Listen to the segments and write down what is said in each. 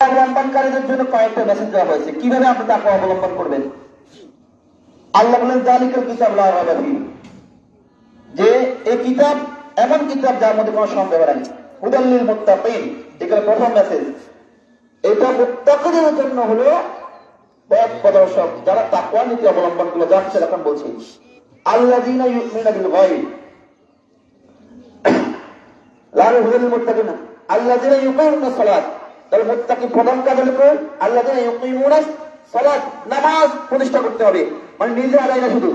অবলম্বনকারীদের জন্য কয়েকটা মেসেজ দেওয়া হয়েছে কিভাবে আপনি তাকওয়া অবলম্বন করবেন। আল্লাহ বলেন যালিকাল কিতাব লা রাইবা ফীহি, যে এই কিতাব এমন কিতাব যার মধ্যে কোনো সন্দেহ নেই। হুদাল লিল মুত্তাকিন, এটা প্রথম মেসেজ। এটা মুত্তাকিদের জন্য হলো পথ প্রদর্শক, যারা তাকওয়া নীতি অবলম্বন করলো। যাচ্ছে এখন বলছি আল্লাযীনা ইউমিনুনা বিল গায়ব, লা হুদাল লিল মুত্তাকিন আল্লাযীনা ইউকিমুনাস সালাত। তাহলে মুত্তাকি প্রধান কাজ হলো আল্লাযীনা ইউকিমুনাস সালাত, নামাজ প্রতিষ্ঠা করতে হবে। মানে নিজে আদায় না, শুধু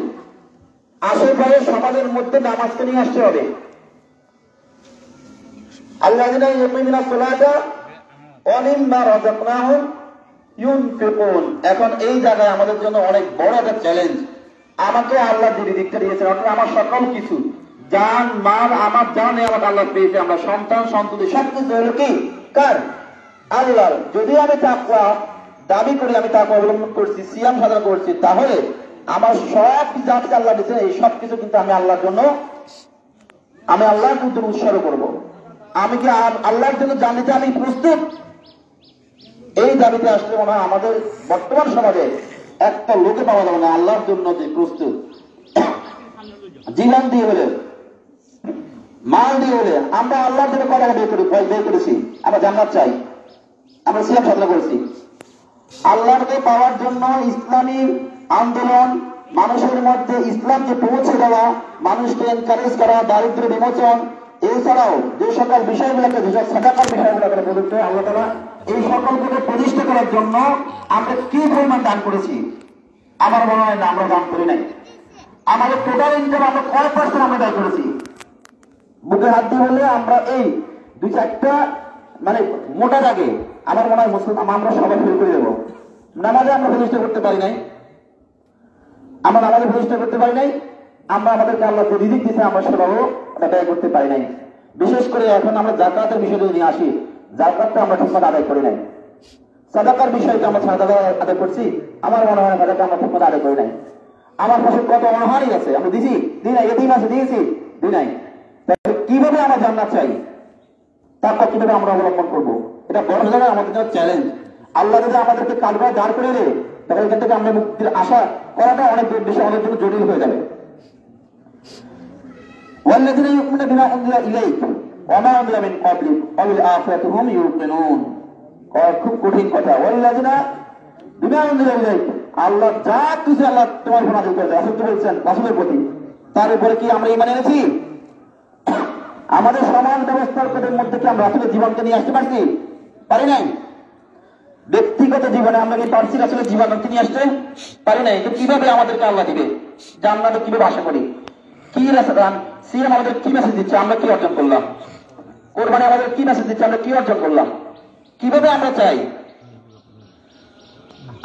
আশেপাশে সমাজের মধ্যে নামাজকে নিয়ে আসতে হবে। আল্লাযীনা ইউকিমুনাস সালাতা ওয়া মিম্মা রাযাকনাহুম ইউনফিকুন। এখন এই জায়গায় আমাদের জন্য অনেক বড় একটা চ্যালেঞ্জ। আমাকে আল্লাহ দিকটা দিয়েছেন, অর্থাৎ আমার সকল কিছু, জান মাল, আমার জান আমাকে আল্লাহ পেয়েছে, আমরা সন্তান সন্ততি সবকিছু হলো কি কার? আল্লাহর। যদি আমি তাকওয়া দাবি করি, আমি তাকওয়া অবলম্বন করছি, সিয়াম সাধনা করছি, তাহলে আমার সব কিছু আমাকে আল্লাহ দিয়েছেন, এই সব কিছু কিন্তু আমি আল্লাহর জন্য, আমি আল্লাহর কিন্তু উৎসর্গ করব। আমি কি আল্লাহর জন্য জানিতে আমি প্রস্তুত? এই দাবিতে আসলে মনে হয় আমাদের বর্তমান সমাজে একটা লোকে পাওয়া যাবে না আল্লাহর জন্য যে প্রস্তুত। জীবন দিয়ে হলে, মাল দিয়ে হলে, আমরা আল্লাহর জন্য কথা বের করেছি, আমরা জান্নাত চাই, আমরা সিয়াম সাধনা করেছি। আল্লাহকে পাওয়ার জন্য ইসলামী আন্দোলন, মানুষের মধ্যে ইসলামকে পৌঁছে দেওয়া, মানুষকে এনকারেজ করা, দারিদ্র বিমোচন, এছাড়াও যে সকল বিষয়গুলোকে, যেসব সাদাকার বিষয়গুলোকে প্রযুক্ত আল্লাহ তাআলা এই সকলকে প্রতিষ্ঠা করার জন্য আমরা কি পরিমাণ দান করেছি? আমার মনে হয় না আমরা দান করি নাই। আমাদের টোটাল ইনকাম আমরা কয় পার্সেন্ট আমরা দান করেছি? বুকে হাত দিয়ে বললে আমরা এই দুই চারটা মানে মোটা দাগে আমার মনে হয় মুসলমান আমরা সবাই ফেল করে দেবো। নামাজে আমরা প্রতিষ্ঠা করতে পারি নাই, আমরা নামাজে প্রতিষ্ঠা করতে পারি নাই, আমরা আমাদেরকে আল্লাহ যে রিজিক দিয়েছে আমরা সেভাবেও এটা ব্যয় করতে পারি নাই। বিশেষ করে এখন আমরা যাকাতের বিষয় যদি নিয়ে আসি, যাকাতটা আমরা ঠিকমতো আদায় করি নাই। সাদাকার বিষয়টা আমরা সাদাকা আদায় করছি, আমার মনে হয় সাদাকা আমরা ঠিকমতো আদায় করি নাই। আমার পাশে কত অনাহারী আছে, আমরা দিছি, দিই নাই, এদিন আছে দিয়েছি, দিই নাই। কিভাবে আমরা জান্নাত চাই, তারপর কিভাবে আমরা অবলম্বন করবো? এটা বড় জায়গায় আমাদের জন্য চ্যালেঞ্জ। আল্লাহ যদি আমাদেরকে কালবায় দাঁড় করে দেয়, তখন এখান থেকে আমরা মুক্তির আশা করাটা অনেক বেশি, অনেক জন্য জটিল হয়ে যাবে। ওয়াল্লাযীনা ইউমিনুনা বিমা উনজিলা ইলাইকা ওয়া মা উনজিলা মিন ক্বাবলিক ওয়া বিল আখিরাতি হুম ইউকিনুন। খুব কঠিন কথা। ওয়াল্লাযীনা বিমা উনজিলা ইলাইকা, আল্লাহ যা কিছু আল্লাহ তোমার উপর নাযিল করেছে, রাসূল বলেছেন রাসূলের প্রতি, তার উপরে কি আমরা ঈমান এনেছি? আমাদের সমাজ ব্যবস্থার মধ্যে কি আমরা রাসূলের জীবনকে নিয়ে আসতে পারছি? পারি নাই। ব্যক্তিগত জীবনে আমরা কি পারছি রাসূলের জীবনকে নিয়ে আসতে? পারি নাই। তো কিভাবে আমাদেরকে আল্লাহ দিবে জান্নাতে, কিভাবে আশা করি? কি সিয়াম আমাদের কি মেসেজ দিচ্ছে, আমরা কি অর্জন করলাম? কোরবানি আমাদের কি মেসেজ দিচ্ছে, আমরা কি অর্জন করলাম? কিভাবে আমরা চাই?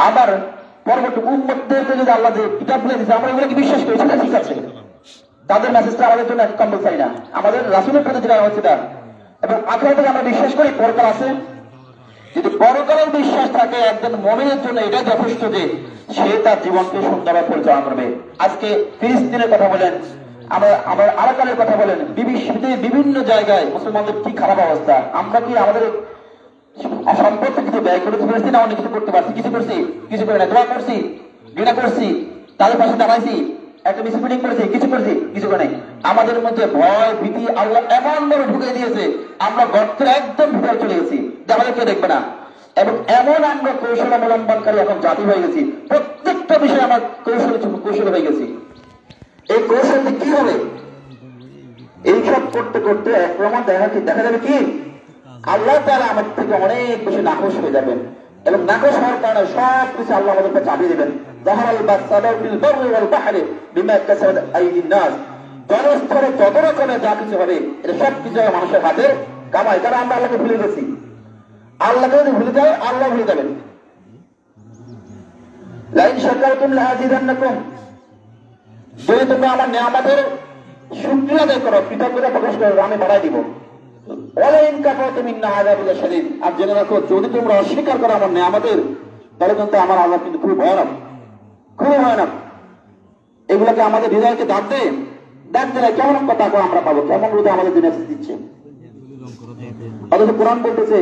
আবার পরবর্তী উম্মতদেরকে যদি আল্লাহ যে কিতাবগুলো দিচ্ছে, আমরা এগুলো কি বিশ্বাস করি? সেটা ঠিক আছে, তাদের মেসেজটা আমাদের জন্য কম্পালসারি না। আমাদের রাসূলের প্রতি যেটা হচ্ছে তা, এবং আখিরাতে আমরা বিশ্বাস করি পরকাল আছে। যদি পরকালের বিশ্বাস থাকে একজন মুমিনের জন্য, এটা যথেষ্ট যে সে তার জীবনকে সুন্দরভাবে পরিচালনা করবে। আজকে ফিলিস্তিনের কথা বলেন, আমার আরাকানের কথা বলেন, বিভিন্ন জায়গায় মুসলমানদের কি খারাপ অবস্থা। আমরা কি আমাদের সম্পদ কিছু ব্যয় করতে পেরেছি না? অনেক কিছু করতে পারছি, কিছু করছি, কিছু করে না, দোয়া করছি, ঘৃণা করছি, তাদের পাশে দাঁড়াইছি, একটা মিছিল মিটিং করেছি, কিছু করেছি, কিছু করে নাই। আমাদের মধ্যে ভয় ভীতি আল্লাহ এমন ভাবে ঢুকে দিয়েছে, আমরা গর্তের একদম ভিতরে চলে গেছি যে আমাদের কেউ দেখবে না। এবং এমন আমরা কৌশল অবলম্বনকারী এখন জাতি হয়ে গেছি, প্রত্যেকটা বিষয়ে আমরা কৌশল হয়ে গেছি। এই কৌশলটি কি হবে? এইসব করতে করতে এক প্রমাণ দেখা যাবে কি আল্লাহ তাআলা আমাদের থেকে অনেক বেশি নাখোশ হয়ে যাবেন, এবং নাখোশ হওয়ার কারণে সব কিছু আল্লাহ আমাদেরকে চাপিয়ে দেবেন। জনস্তরে যত রকমের যা কিছু হবে, এটা সব কিছু মানুষের হাতের কামাই। কারণ আমরা আল্লাহকে ভুলে গেছি। আল্লাহকে যদি ভুলে যায়, আল্লাহ ভুলে যাবেন। লাইন শাকারতুম লাযিদান্নাকুম, যদি তুমি আমার নিয়ামতের শুকরিয়া আদায় করো, কৃতজ্ঞতা প্রকাশ করো, আমি বাড়াই দিব। ওয়ালাইন কাফারতুম ইন্না আযাবি লাশাদীদ, আর জেনে রাখো যদি তোমরা অস্বীকার করো আমার নিয়ামতের, তাহলে কিন্তু আমার আযাব কিন্তু খুব ভয়ানক, খুব ভয়ানক। এগুলোকে আমাদের হৃদয়কে দাগ দেয় না। কেমন কথা আমরা পাবো, কেমন রোধে আমাদের দিনে দিচ্ছে। অথচ কোরআন বলতেছে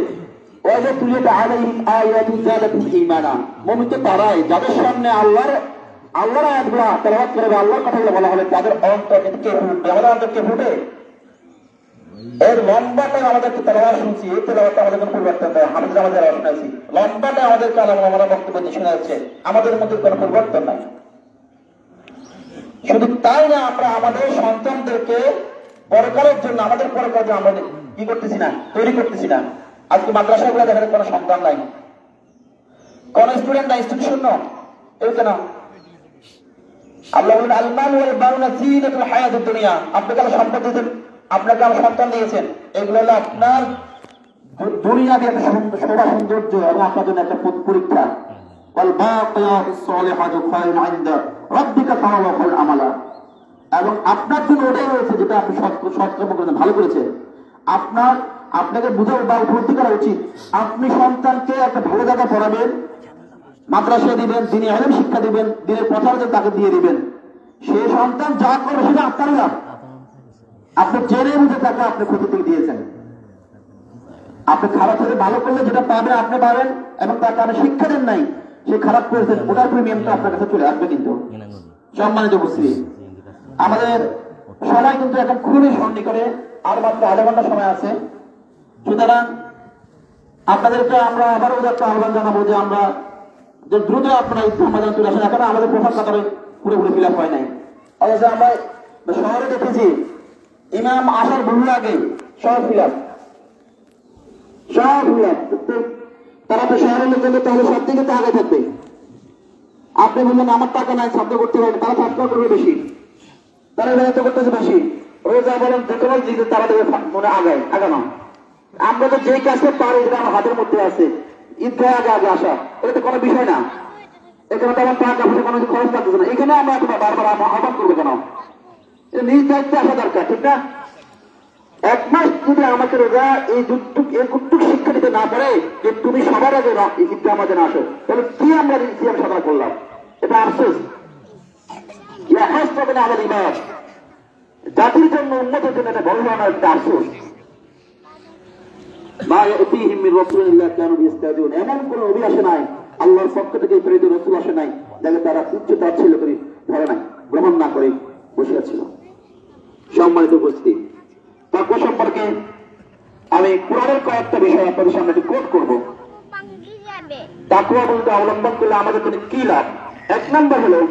ওয়াজা তুলিয়াত আলাইহিম আয়াতু যালাতুল ঈমানা, মুমিন তো তারাই যাদের সামনে আল্লাহর আয়াতগুলো তেলাওয়াত করবে, আল্লাহর কথাগুলো বলা হবে, তাদের অন্তর কে ফুটবে। আমাদের অন্তর কে ফুটে? এর লম্বাটা আমাদেরকে তেলাওয়াত শুনছি, এই তেলাওয়াতটা আমাদের কোনো পরিবর্তন নেই। আমাদের আমাদের শোনাচ্ছি লম্বাটা আমাদেরকে আমরা বক্তব্য দিয়ে শোনা যাচ্ছে, আমাদের মধ্যে কোনো পরিবর্তন নাই। শুধু তাই না, আমরা আমাদের সন্তানদেরকে পরকালের জন্য, আমাদের পরকালের জন্য আমরা কি করতেছি না, তৈরি করতেছি না। আজকে মাদ্রাসাগুলো দেখা যায় কোনো সন্তান নাই, কোন স্টুডেন্ট নাই, স্টুডেন্ট শূন্য। এই কেন? আল্লাহ বলেন আল মাল ওয়াল বানুনা জিনাতুল হায়াতুদ দুনিয়া। আপনাকে আল্লাহ সম্পদ দিয়েছেন, আপনাকে আল্লাহ সন্তান দিয়েছেন, এগুলো হলো আপনার দুনিয়াতে একটা শোভা সৌন্দর্য এবং আপনার জন্য একটা পরীক্ষা। ওয়াল বাকিয়াতুস সালিহাতু খায়রুন ইনদা রাব্বিকা সাওয়াবান ওয়া আমালা। এবং আপনার জন্য ওটাই রয়েছে যেটা আপনি সৎকর্ম করেছেন, ভালো করেছেন। আপনাকে বুঝে বা ভর্তি করা উচিত। আপনি সন্তানকে একটা ভালো জায়গা পড়াবেন, মাদ্রাসা দিবেন, দিনী ইলম শিক্ষা দিবেন, দিনের প্রচার তাকে দিয়ে দিবেন। সেই সন্তান যা করবে সেটা আপনার লাভ। আপনি জেনে বুঝে তাকে আপনি ক্ষতি থেকে দিয়েছেন। আপনি খারাপ থেকে ভালো করলে যেটা পাবেন আপনি পাবেন, এবং তাকে আপনি শিক্ষা দেন নাই, সে খারাপ করেছেন, ওটার প্রিমিয়ামটা আপনার কাছে চলে আসবে। কিন্তু সম্মানিত উপস্থিতি, আমাদের সময় কিন্তু এখন খুবই সন্নিকটে, আর মাত্র আধা ঘন্টা সময় আছে। সুতরাং আপনাদেরকে আমরা আবারও একটা আহ্বান জানাবো যে আমরা যে দ্রুত আপনারা ইসলাম বাজারে চলে আসেন। এখন আমাদের প্রভাব কাতারে পুরোপুরি ফিল আপ হয় নাই। অথচ আমরা শহরে দেখেছি ইমাম আসার বহু আগে সব ফিল আপ, তারা তো শহরের লোকের তাহলে সব দিকে তো আগে থাকবে। আপনি বললেন আমার টাকা নাই, ছাত্র করতে পারবে, তারা ছাত্র করবে বেশি, তারা বেড়াতে করতেছে বেশি। রোজা বলেন যে কোনো দিকে তারা দেবে মনে আগানো। আমরা তো যে কাজটা পারি এটা আমার হাতের মধ্যে আছে, ঈদগাহ আগে আসা, এটা তো কোনো বিষয় না। এখানে তো আমার টাকা পয়সা কোনো খরচ থাকতেছে না। এখানে আমরা বারবার আহ্বান করবো কেন? নিজ দায়িত্বে আসা দরকার, ঠিক না? এক মাস যদি আমাকে রোজা এই কুটুক শিক্ষা দিতে না পারে যে তুমি সবার আগে ঈদগাহ আমাদের আসো, তাহলে কি আমরা ইসলাম সাধনা করলাম? এটা আফসোস। আমাদের ইমাম জাতির জন্য, উন্নতির জন্য এটা বড় ধরনের একটা আফসোস। এমন কোন নবী আসে নাই, আল্লাহর পক্ষ থেকে প্রেরিত রাসূল আসে নাই যাকে তারা উচ্চ তাচ্ছিল্য করে ধরে নাই, গ্রহণ না করে বসে আছিল। সম্মানিত উপস্থিতি, তাকওয়া সম্পর্কে আমি কোরআনের কয়েকটা বিষয় আপনাদের সামনে কোট করব। তাকওয়া বলতে অবলম্বন করলে আমাদের জন্য কি লাভ? এক নম্বর হলো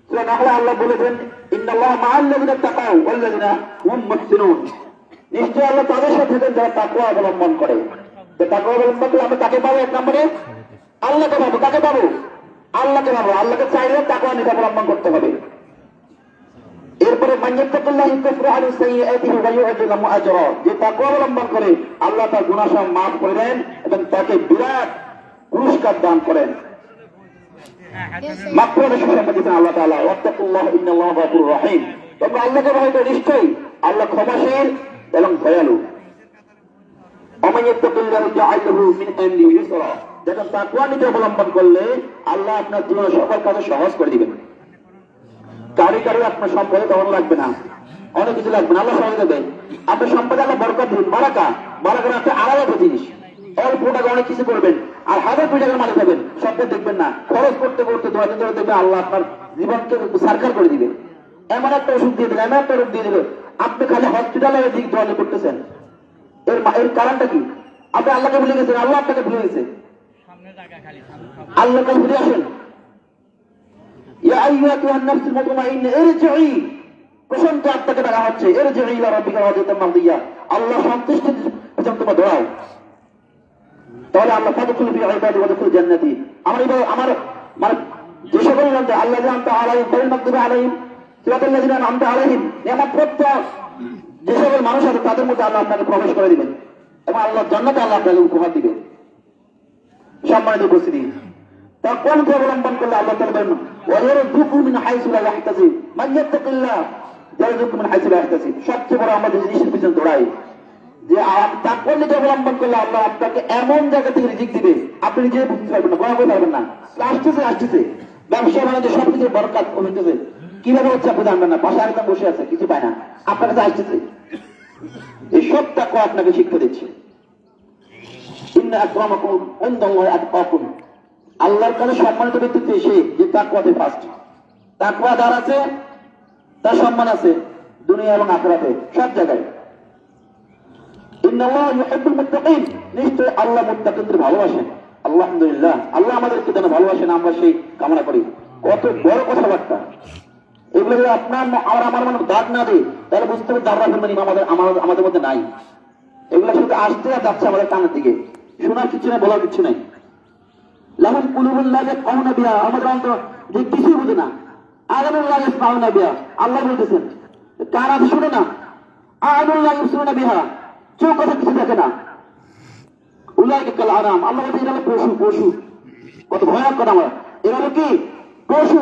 সূরা নাহলে আল্লাহ বলেছেন ইন্নাল্লাহা মা'আল্লাযিনা তাকাউ ওয়াল্লাযিনা হুম মুহসিনুন। নিশ্চয় আল্লাহ তাদের সাথে যারা তাকওয়া অবলম্বন করে। তো তাকওয়া অবলম্বন করলে আমরা কাকে পাবো? এক নম্বরে আল্লাহকে পাবো। কাকে পাবো? আল্লাহকে পাবো। আল্লাহকে চাইলে তাকওয়া নিতে অবলম্বন করতে হবে। এরপরে মাইয়াত্তাকুল্লাহ ইউকাফিরু আনহু সাইয়্যাতিহি ওয়া ইউ'তিহি লাহু আজরা। যে তাকওয়া অবলম্বন করে আল্লাহ তার গুনাহ সব মাফ করে দেন এবং তাকে বিরাট পুরস্কার দান করেন। মাগফিরাতের সুসংবাদ দিয়েছেন আল্লাহ তাআলা, ওয়াত্তাকুল্লাহ ইন্নাল্লাহা গফুরুর রহিম। তোমরা আল্লাহকে ভয় করো, নিশ্চয়ই আল্লাহ ক্ষমাশীল এবং দয়ালু। ওমাইয়াত্তাকুল্লাহ জাআল লাহু মিন আমরিহি ইউসরা। দেখুন, তাকওয়া নিতে অবলম্বন করলে আল্লাহ আপনার জীবনে সকল কাজ সহজ করে দিবেন। কারি আপনার সম্পদে তখন লাগবে না, অনেক কিছু লাগবে না, আল্লাহ সহজ দেবে। আপনার সম্পদে আল্লাহ বরকত দিন। বারাকা একটা আলাদা জিনিস। অল্প টাকা অনেক কিছু করবেন, আর হাজার কোটি টাকার মালিক হবেন, সম্পদ দেখবেন না। খরচ করতে করতে দোয়া দিতে দেখবে আল্লাহ আপনার জীবনকে সার্কার করে দিবে। এমন একটা ওষুধ দিয়ে দিল, এমন একটা রোগ দিয়ে দিল, আপনি খালি হসপিটালের দিক দোয়া করতেছেন। এর কারণটা কি? আপনি আল্লাহকে ভুলে গেছেন, আল্লাহ আপনাকে ভুলে গেছে। আল্লাহকে ভুলে আসেন। প্রশান্ত আত্মাকে ডাকা হচ্ছে, আল্লাহ সন্তুষ্ট তোমার দোয়াও, তাহলে আল্লাহ জান্নাতি। আমার মানে যে সকল আল্লাহ যে সকল মানুষ আছে তাদের মধ্যে আল্লাহ আপনাকে প্রবেশ করে দিবেন এবং আল্লাহ জান্নাতে আল্লাহ আপনাকে উপহার দিবেন। সম্মানিত উপস্থিতি, তাকওয়াকে অবলম্বন করলে আল্লাহ তাআলা বলেন ওয়ায়ারযুকু মিন হাইসু লা ইয়াহতাসিব মান ইয়াত্তাকিল্লাহ ইয়ারযুকু মিন হাইসু লা ইয়াহতাসিব। সবচেয়ে বড় আমাদের জিনিসের পিছনে দৌড়াই যে তাকওয়াকে অবলম্বন করলে আল্লাহ আপনাকে এমন জায়গা থেকে রিজিক দিবে আপনি নিজে বুঝতে পারবেন না, গণনা করতে পারবেন না। আসতেছে ব্যবসা বাণিজ্য সবকিছু বরকত হইতেছে, কিভাবে হচ্ছে আপনি জানবেন না। পাশে একদম বসে আছে, কিছু পায় না, আপনার কাছে আসতেছে। এই সব তাকওয়া আপনাকে শিক্ষা দিচ্ছে। ইন্না আকরামাকুম ইনদাল্লাহি আতকাকুম, আল্লাহর কাছে সম্মানিত ব্যক্তি সে যে তাকওয়াতে ফার্স্ট। তাকওয়া যার আছে তার সম্মান আছে দুনিয়া এবং আখিরাতে সব জায়গায়। ইন্নাল্লাহা ইউহিব্বুল মুত্তাকিন, নিশ্চয় আল্লাহ মুত্তাকিনদের ভালোবাসেন। আলহামদুলিল্লাহ, আল্লাহ আমাদেরকে যেন ভালোবাসেন, আমরা সেই কামনা করি। কত বড় কথাবার্তা এগুলো যদি আপনার আর আমার মনে দাগ না দিই তাহলে বুঝতে হবে দাবরা ফেলবেন আমাদের মধ্যে নাই। এগুলো শুধু আসতে আর যাচ্ছে আমাদের কানের দিকে, শোনার কিছু নেই, বলার কিছু নেই। লাহুম কুলুবুন লা ইয়াফকাহুনা বিহা, আমাদের অন্তর যে কিছুই বুঝে না। আযানুন লা ইয়াসমাউনা বিহা, আল্লাহ বলতেছেন কান আছে শুনে না। আযানুন লা ইউবসিরুনা বিহা, চোখ আছে কিছু দেখে না। উলাইকা কাল আনাম, আল্লাহ বলতে এরা পশু। পশু কত ভয়ানক কথা। আমরা এরা কি পশু,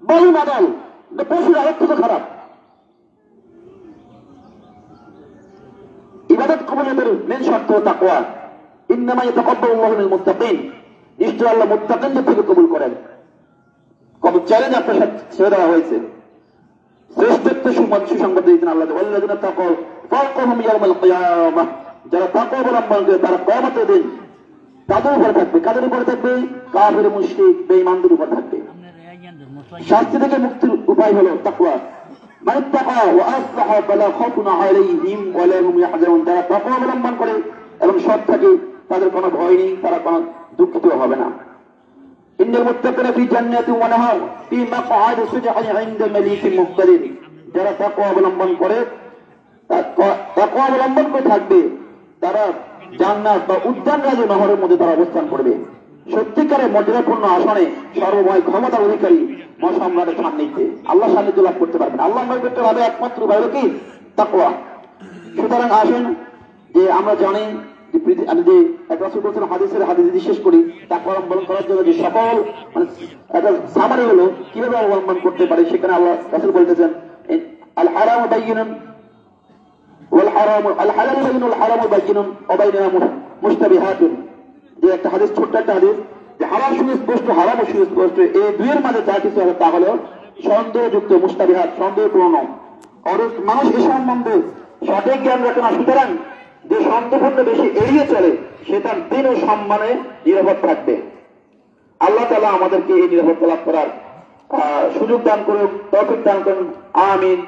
বলুন আদাল পশুরা এর থেকে খারাপ। ইবাদত কবুলের মেন শর্ত তাকওয়া। ইন্নামা ইয়াতাকাব্বালুল্লাহু মিনাল মুত্তাকিন, নিশ্চয় আল্লাহ মুত্তাকিনদের থেকে কবুল করেন। কত চ্যালেঞ্জ আপনার সাথে ছেড়ে দেওয়া হয়েছে। শ্রেষ্ঠত্ব সুসংবাদ দিয়েছেন আল্লাহ, ওয়াল্লাযিনা তাকাউ ফাওকাহুম ইয়াওমাল কিয়ামাহ, যারা তাকওয়া অবলম্বন করে তারা কিয়ামতের দিন তাদের উপর থাকবে। কাদের উপর থাকবে? কাফির, মুশরিক, বেঈমানদের উপর থাকবে। শাস্তি থেকে মুক্তির উপায় হলো তাকওয়া। মান তাকা ওয়া আসলাহা ফালা খাউফুন আলাইহিম ওয়া লা হুম ইয়াহজানুন, যারা তাকওয়া অবলম্বন করে এবং সৎ থাকে তাদের কোনো ভয় নেই, তারা কোনো দুঃখিত হবে না। ইন্নাল মুত্তাকিনা ফি জান্নাতিন ওয়া নাহার ফি মাকআদি সিদকিন ইনদা মালিকিন মুকতাদির, যারা তাকওয়া অবলম্বন করে থাকবে তারা জান্নাত বা উদ্যান রাজ্য নহরের মধ্যে তারা অবস্থান করবে। সত্যিকারের মর্যাদাপূর্ণ আসনে সর্বময় ক্ষমতার অধিকারী মহাসম্রাটের সান্নিধ্যে আল্লাহ সান্নিধ্য লাভ করতে পারবেন। আল্লাহ করতে হবে একমাত্র উপায় হলো কি? তাকওয়া। সুতরাং আসেন যে আমরা জানি যে এক রাসূল বলেছেন, হাদিস বিশেষ করি তাকওয়া অবলম্বন করার জন্য যে সকল একটা সামারি হলো কিভাবে অবলম্বন করতে পারে। সেখানে আল্লাহ রাসূল বলতেছেন আল হারাম বাইয়িনুন ওয়াল হারাম আল হালাল বাইয়িনুন ওয়াল হারাম বাইয়িনুন ওয়া বাইনাহুমা মুশতাবিহাতুন, যে একটা হাদিস, ছোট্ট একটা হাদিস, যে হালাল সুস্পষ্ট, হারাম সুস্পষ্ট, এই দুইয়ের মাঝে যা কিছু হবে তা হলো সন্দেহযুক্ত, মুশতাবিহাত, সন্দেহপূর্ণ। আর মানুষ এ সম্বন্ধে সঠিক জ্ঞান রাখে না। সুতরাং যে সন্দেহপূর্ণ বেশি এড়িয়ে চলে সে তার দিন ও সম্মানে নিরাপদ থাকবে। আল্লাহ তাআলা আমাদেরকে এই নিরাপত্তা লাভ করার সুযোগ দান করুন, তৌফিক দান করুন। আমিন।